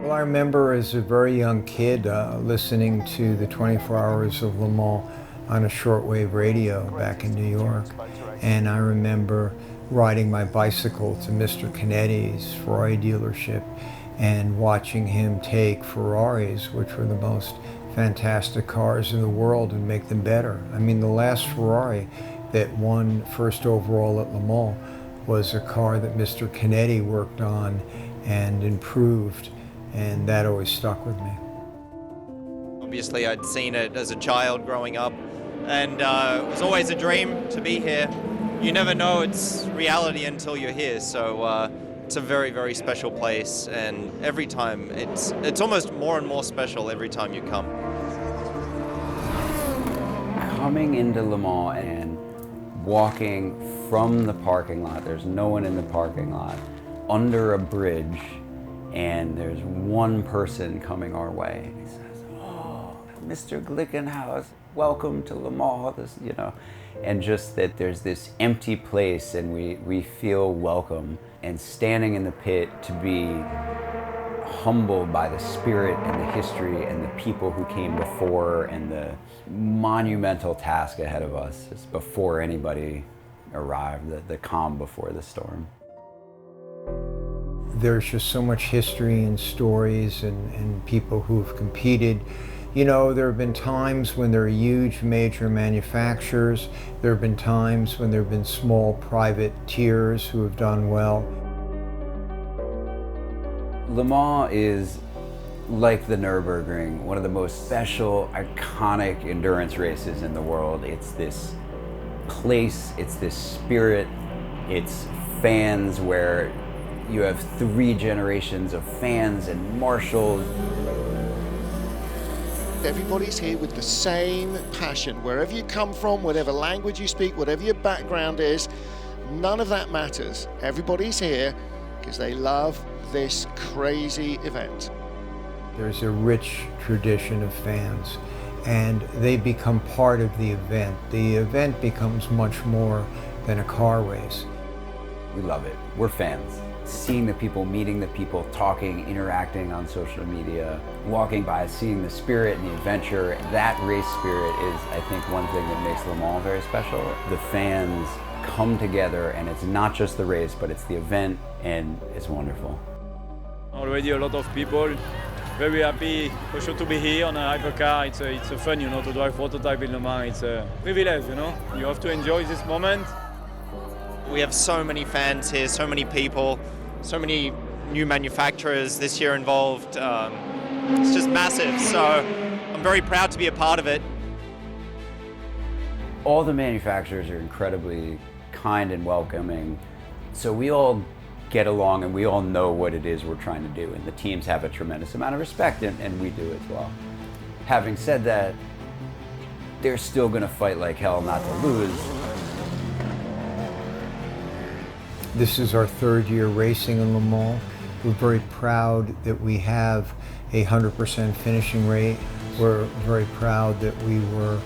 Well, I remember as a very young kid listening to the 24 Hours of Le Mans on a shortwave radio back in New York. And I remember riding my bicycle to Mr. Canetti's Ferrari dealership and watching him take Ferraris, which were the most fantastic cars in the world, and make them better. I mean, the last Ferrari that won first overall at Le Mans was a car that Mr. Canetti worked on and improved, and that always stuck with me. Obviously, I'd seen it as a child growing up, and it was always a dream to be here. You never know it's reality until you're here, so it's a very, very special place, and every time it's almost more and more special every time you come. Coming into Le Mans and walking from the parking lot, there's no one in the parking lot, under a bridge, and there's one person coming our way. He says, "Oh, Mr. Glickenhaus, welcome to Le Mans," and just that there's this empty place and we feel welcome. And standing in the pit to be humbled by the spirit and the history and the people who came before and the monumental task ahead of us is before anybody arrived, the calm before the storm. There's just so much history and stories and people who've competed. You know, there have been times when there are huge major manufacturers. There have been times when there have been small privateers who have done well. Le Mans is like the Nürburgring, one of the most special, iconic endurance races in the world. It's this place, it's this spirit, it's fans where you have 3 generations of fans and marshals. Everybody's here with the same passion. Wherever you come from, whatever language you speak, whatever your background is, none of that matters. Everybody's here because they love this crazy event. There's a rich tradition of fans, and they become part of the event. The event becomes much more than a car race. We love it. We're fans. Seeing the people, meeting the people, talking, interacting on social media, walking by, seeing the spirit and the adventure. That race spirit is, I think, one thing that makes Le Mans very special. The fans come together, and it's not just the race, but it's the event, and it's wonderful. Already a lot of people. Very happy for sure to be here on a hypercar. It's a fun, to drive prototype in Le Mans. It's a privilege, You have to enjoy this moment. We have so many fans here, so many people, so many new manufacturers this year involved. It's just massive, so I'm very proud to be a part of it. All the manufacturers are incredibly kind and welcoming, so we all get along and we all know what it is we're trying to do, and the teams have a tremendous amount of respect, and we do as well. Having said that, they're still going to fight like hell not to lose. This is our 3rd year racing in Le Mans. We're very proud that we have a 100% finishing rate. We're very proud that we were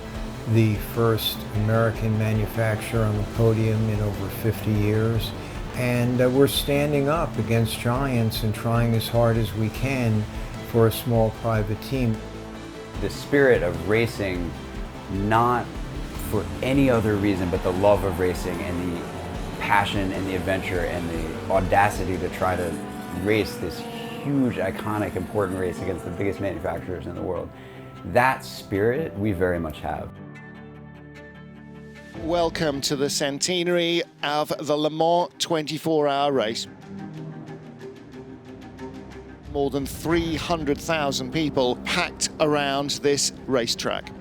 the first American manufacturer on the podium in over 50 years. And we're standing up against giants and trying as hard as we can for a small private team. The spirit of racing, not for any other reason but the love of racing and the passion and the adventure and the audacity to try to race this huge, iconic, important race against the biggest manufacturers in the world. That spirit we very much have. Welcome to the centenary of the Le Mans 24-hour race. More than 300,000 people packed around this racetrack.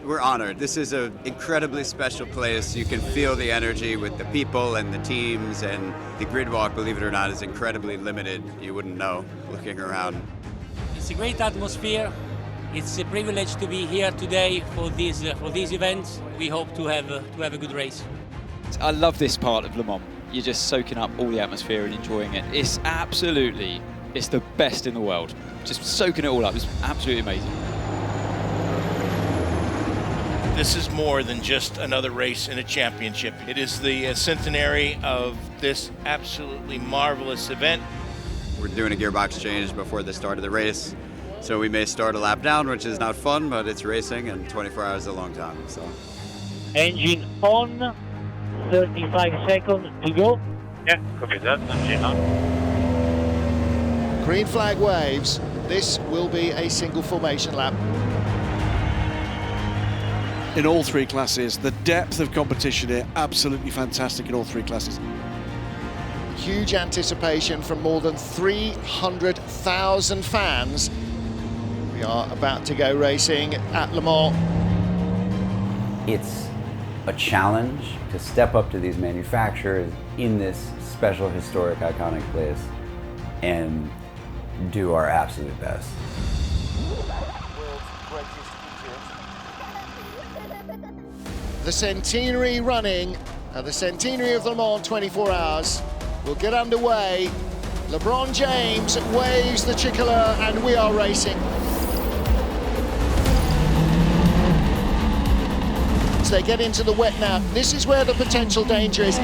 We're honored. This is an incredibly special place. You can feel the energy with the people and the teams, and the grid walk, believe it or not, is incredibly limited. You wouldn't know looking around. It's a great atmosphere. It's a privilege to be here today for these events. We hope to have a good race. I love this part of Le Mans. You're just soaking up all the atmosphere and enjoying it. It's the best in the world. Just soaking it all up. It's absolutely amazing. This is more than just another race in a championship. It is the centenary of this absolutely marvelous event. we're doing a gearbox change before the start of the race. So we may start a lap down, which is not fun, but it's racing, and 24 hours is a long time. So. Engine on, 35 seconds to go. Yeah, copy that, engine on. Green flag waves. This will be a single formation lap. In all three classes, the depth of competition here, absolutely fantastic in all three classes. Huge anticipation from more than 300,000 fans. We are about to go racing at Le Mans. It's a challenge to step up to these manufacturers in this special, historic, iconic place and do our absolute best. The centenary running, the centenary of Le Mans 24 hours will get underway. LeBron James waves the tricolor and we are racing. So they get into the wet now. This is where the potential danger is.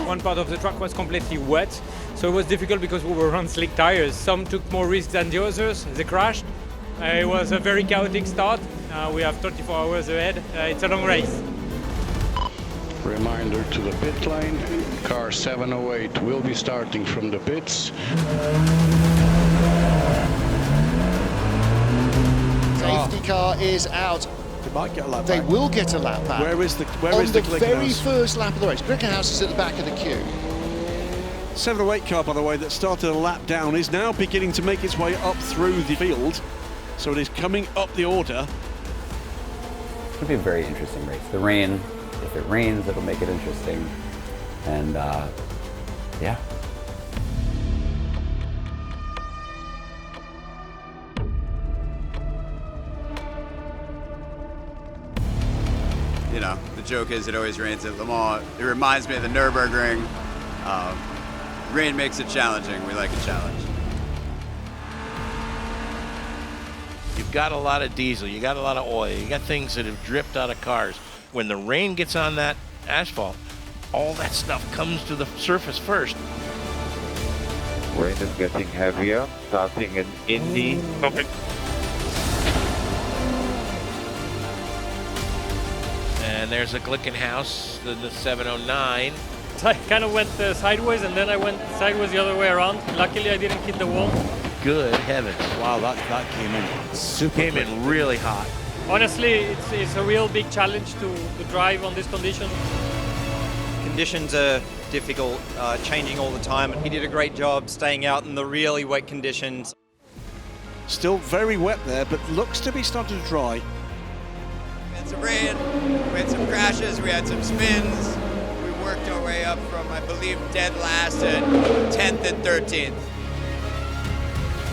One part of the track was completely wet, so it was difficult because we were on slick tires. Some took more risks than the others, they crashed. It was a very chaotic start. We have 34 hours ahead. It's a long race. Reminder to the pit lane, car 708 will be starting from the pits. Safety car is out. They might get a lap They back. will get a lap back. Where is the on the Glickenhaus? very first lap of the race. Glickenhaus is at the back of the queue. 708 car, by the way, that started a lap down is now beginning to make its way up through the field. So it is coming up the order. It'll be a very interesting race. The rain, if it rains, it'll make it interesting. And yeah. You know, the joke is it always rains at Le Mans. It reminds me of the Nürburgring. Rain makes it challenging. We like a challenge. You've got a lot of diesel, you got a lot of oil, you got things that have dripped out of cars. When the rain gets on that asphalt, all that stuff comes to the surface first. Rain is getting heavier, starting in Indy. Okay. And there's a Glickenhaus, the 709. So I kind of went sideways and then I went sideways the other way around. Luckily I didn't hit the wall. Good heavens. Wow, that came in super Came quick. in really hot. Honestly, it's a real big challenge to drive on this condition. Conditions are difficult, changing all the time. He did a great job staying out in the really wet conditions. Still very wet there, but looks to be starting to dry. We had some rain, we had some crashes, we had some spins. We worked our way up from, I believe, dead last to 10th and 13th.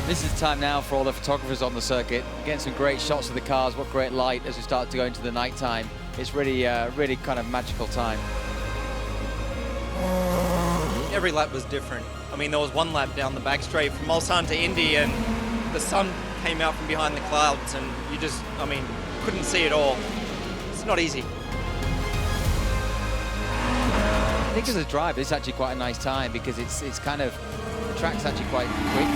This is the time now for all the photographers on the circuit. Getting some great shots of the cars. What great light as we start to go into the night time. It's really, really kind of magical time. Every lap was different. I mean, there was one lap down the back straight from Mulsanne to Indy and the sun came out from behind the clouds and you just, I mean, couldn't see it all. It's not easy. I think as a driver, it's actually quite a nice time because it's kind of, the track's actually quite quick.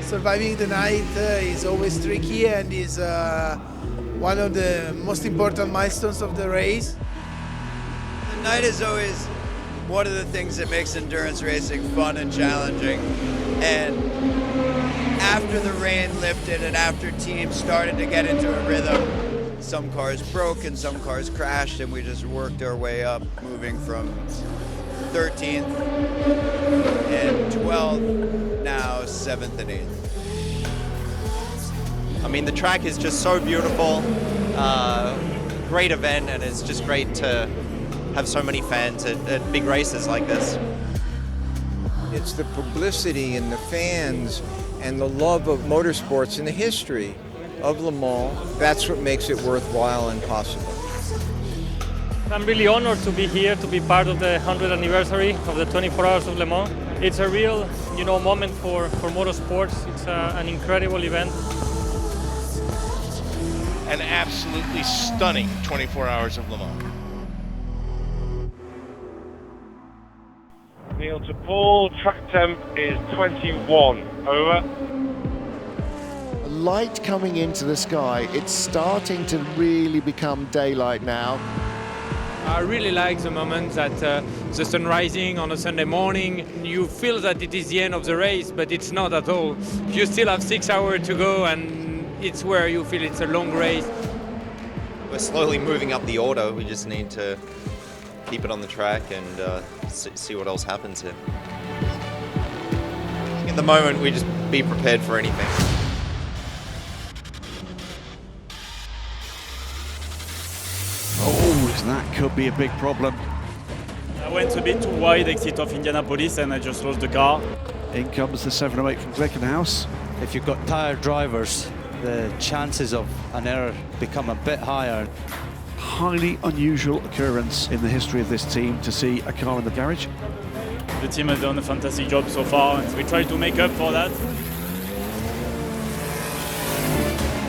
Surviving the night is always tricky and is one of the most important milestones of the race. The night is always one of the things that makes endurance racing fun and challenging. And after the rain lifted and after teams started to get into a rhythm, some cars broke and some cars crashed, and we just worked our way up, moving from 13th and 12th, now 7th and 8th. I mean, the track is just so beautiful, great event, and it's just great to have so many fans at big races like this. It's the publicity and the fans and the love of motorsports and the history of Le Mans. That's what makes it worthwhile and possible. I'm really honored to be here, to be part of the 100th anniversary of the 24 Hours of Le Mans. It's a real, moment for motorsports. It's an incredible event. An absolutely stunning 24 hours of Le Mans. Neil to Paul, track temp is 21, over. Light coming into the sky. It's starting to really become daylight now. I really like the moment that the sun rising on a Sunday morning. You feel that it is the end of the race, but it's not at all. You still have 6 hours to go, and it's where you feel it's a long race. We're slowly moving up the order. We just need to keep it on the track and see what else happens here. In the moment, we just be prepared for anything. Oh, that could be a big problem. I went a bit too wide exit of Indianapolis and I just lost the car. In comes the 708 from Glickenhaus. If you've got tired drivers, the chances of an error become a bit higher. Highly unusual occurrence in the history of this team to see a car in the garage. The team has done a fantastic job so far and we try to make up for that.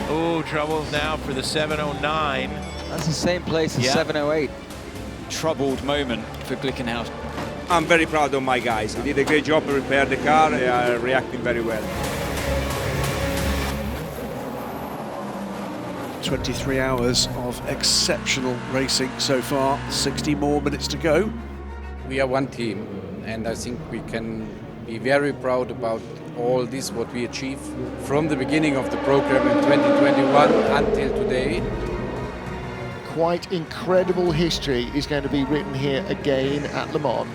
Oh, trouble now for the 709. That's the same place as 708. Troubled moment for Glickenhaus. I'm very proud of my guys. They did a great job to repair the car. They are reacting very well. 23 hours of exceptional racing so far. 60 more minutes to go. We are one team, and I think we can be very proud about all this, what we achieved from the beginning of the program in 2021 until today. Quite incredible history is going to be written here again at Le Mans.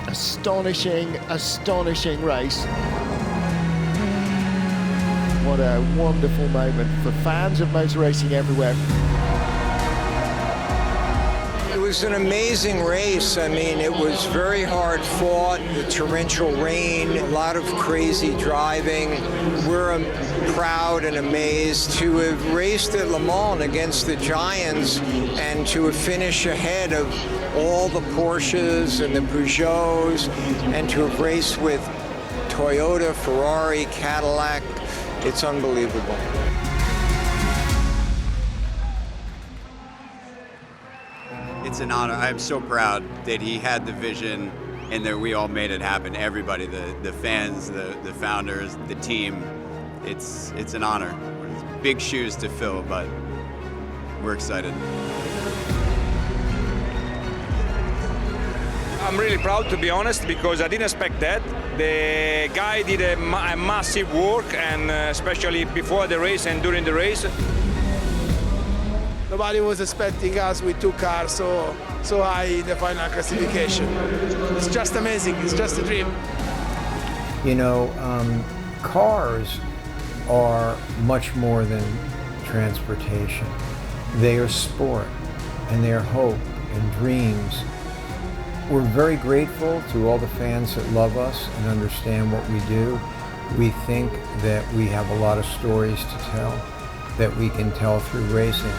Astonishing, astonishing race. What a wonderful moment for fans of motor racing everywhere. It was an amazing race. I mean, it was very hard fought, the torrential rain, a lot of crazy driving. We're proud and amazed to have raced at Le Mans against the Giants and to have finished ahead of all the Porsches and the Peugeots and to have raced with Toyota, Ferrari, Cadillac. It's unbelievable. It's an honor. I'm so proud that he had the vision and that we all made it happen. Everybody, the fans, the founders, the team. It's an honor. It's big shoes to fill, but we're excited. I'm really proud, to be honest, because I didn't expect that. The guy did a massive work, and especially before the race and during the race. Nobody was expecting us with two cars so high in the final classification. It's just amazing. It's just a dream. You know, cars are much more than transportation. They are sport, and they are hope and dreams. We're very grateful to all the fans that love us and understand what we do. We think that we have a lot of stories to tell that we can tell through racing.